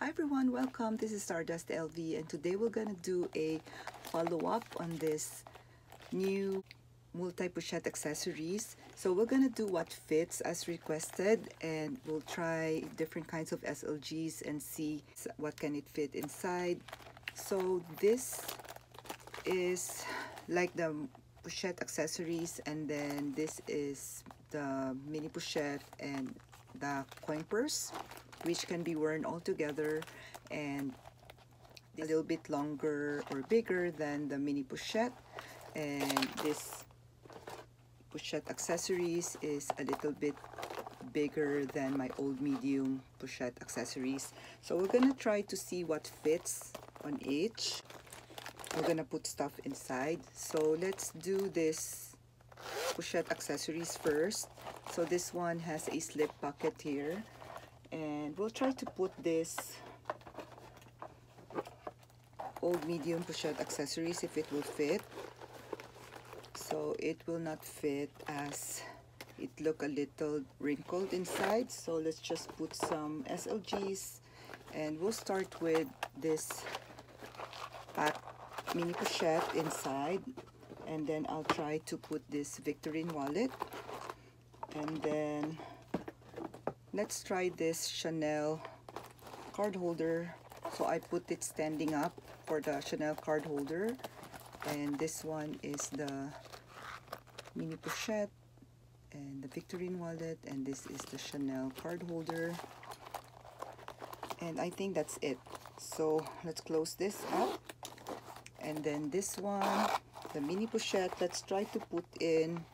Hi everyone, welcome. This is Stardust LV and today we're gonna do a follow-up on this new multi-pochette accessories. So we're gonna do what fits as requested and we'll try different kinds of SLGs and see what can it fit inside. So this is like the pochette accessories, and then this is the mini pochette and the coin purse, which can be worn all together and a little bit longer or bigger than the mini pochette. And this pochette accessories is a little bit bigger than my old medium pochette accessories. So we're gonna try to see what fits on each. We're gonna put stuff inside. So let's do this pochette accessories first. So this one has a slip pocket here, and we'll try to put this old medium pochette accessories if it will fit. So it will not fit as it look a little wrinkled inside. So let's just put some SLGs, and we'll start with this pack mini pochette inside, and then I'll try to put this Victorine wallet, and then let's try this Chanel card holder. So I put it standing up for the Chanel card holder, and this one is the mini pochette and the Victorine wallet, and this is the Chanel card holder, and I think that's it. So let's close this up, and then this one, the mini pochette, let's try to put in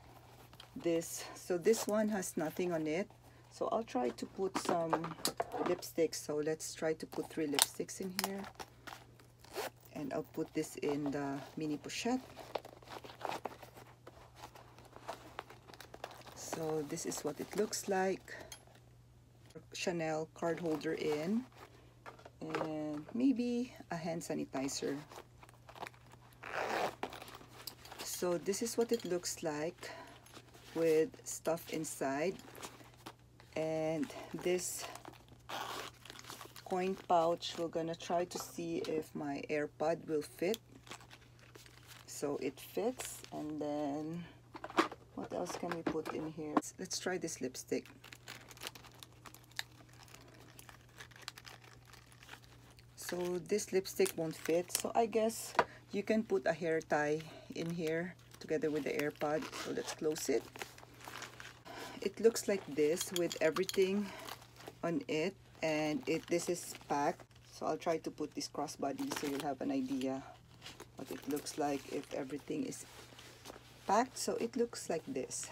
this. So this one has nothing on it, so I'll try to put some lipsticks. So let's try to put 3 lipsticks in here, and I'll put this in the mini pochette. So this is what it looks like. Chanel card holder in, and maybe a hand sanitizer. So this is what it looks like with stuff inside, and this coin pouch, we're gonna try to see if my AirPod will fit. So it fits, and then what else can we put in here? Let's try this lipstick. So this lipstick won't fit, so I guess you can put a hair tie in here together with the AirPod. So let's close it. It looks like this with everything on it, and this is packed. So I'll try to put this crossbody so you'll have an idea what it looks like if everything is packed. So it looks like this.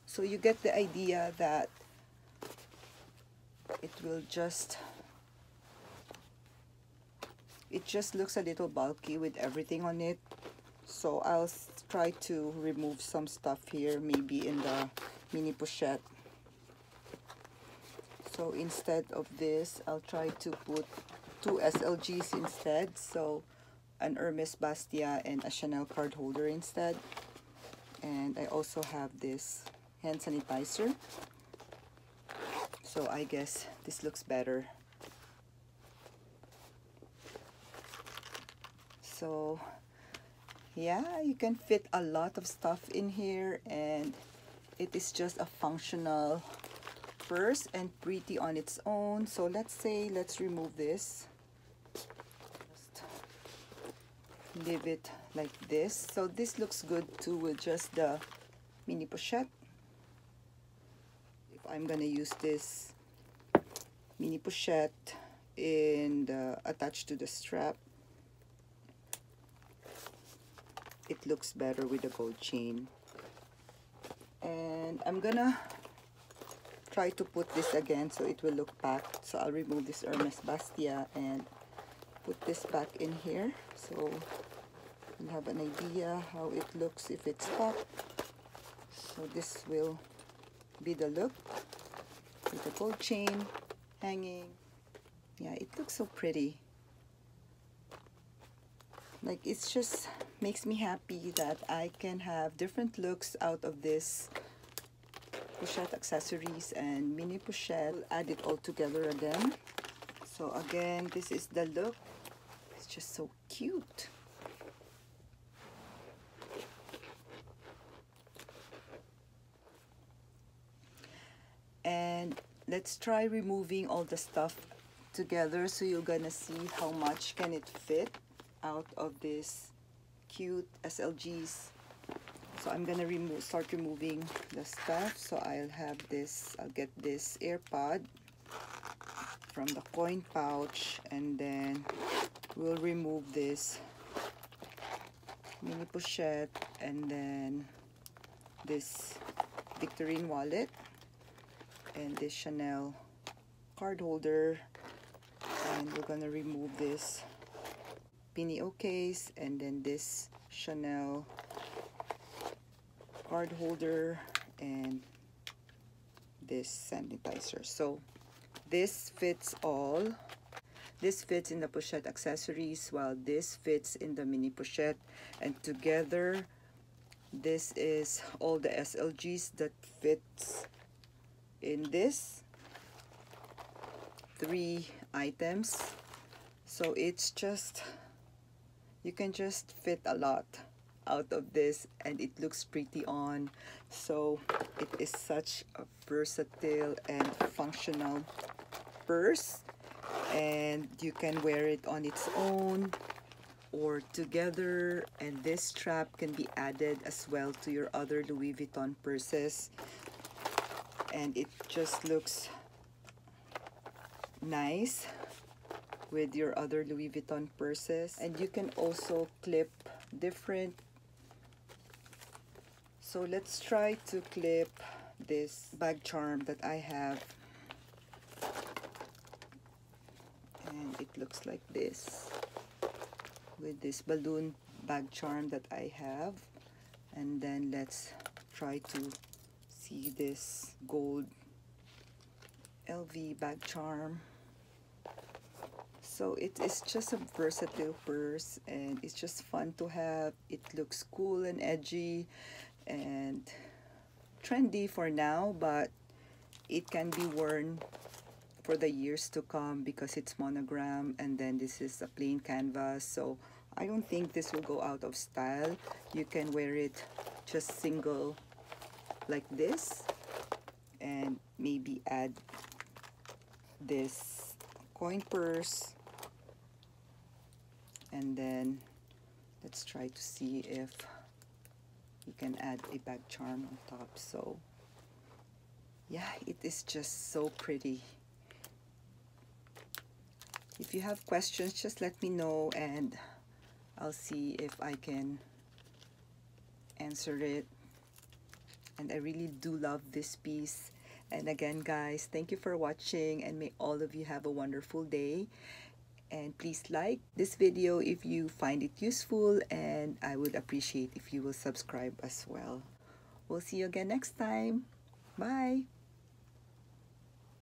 So you get the idea that it just looks a little bulky with everything on it. So I'll try to remove some stuff here, maybe in the mini pochette. So instead of this, I'll try to put 2 SLGs instead. So an Hermes Bastia and a Chanel card holder instead. And I also have this hand sanitizer. So I guess this looks better. So yeah, you can fit a lot of stuff in here, and it is just a functional purse and pretty on its own. So let's remove this. Just leave it like this. So this looks good too with just the mini pochette. If I'm gonna use this mini pochette attached to the strap, it looks better with a gold chain. And I'm gonna try to put this again so it will look packed. So I'll remove this Hermes Bastia and put this back in here, so you'll have an idea how it looks if it's packed. So this will be the look with the gold chain hanging. Yeah, it looks so pretty. Like, it's just makes me happy that I can have different looks out of this Pochette Accessories and mini Pochette. We'll add it all together again. So again, this is the look. It's just so cute. And let's try removing all the stuff together so you're gonna see how much can it fit out of this cute SLGs. So I'm gonna start removing the stuff. So I'll get this AirPod from the coin pouch, and then we'll remove this mini Pochette, and then this Victorine wallet, and this Chanel card holder, and we're gonna remove this Pinio case, and then this Chanel card holder, and this sanitizer. So this fits all. This fits in the Pochette Accessories, while this fits in the mini Pochette, and together this is all the SLGs that fits in this 3 items. So it's just, you can just fit a lot out of this, and it looks pretty on. So it is such a versatile and functional purse, and you can wear it on its own or together, and this strap can be added as well to your other Louis Vuitton purses, and it just looks nice with your other Louis Vuitton purses. And you can also clip different. So let's try to clip this bag charm that I have, and it looks like this with this balloon bag charm that I have. And then let's try to see this gold LV bag charm. So it is just a versatile purse, and it's just fun to have. It looks cool and edgy and trendy for now, but it can be worn for the years to come because it's monogram, and then this is a plain canvas. So I don't think this will go out of style. You can wear it just single like this, and maybe add this coin purse, and then let's try to see if you can add a bag charm on top. So yeah, it is just so pretty. If you have questions, just let me know, and I'll see if I can answer it. And I really do love this piece. And again, guys, thank you for watching, and may all of you have a wonderful day. And please like this video if you find it useful, and I would appreciate if you will subscribe as well. We'll see you again next time. Bye.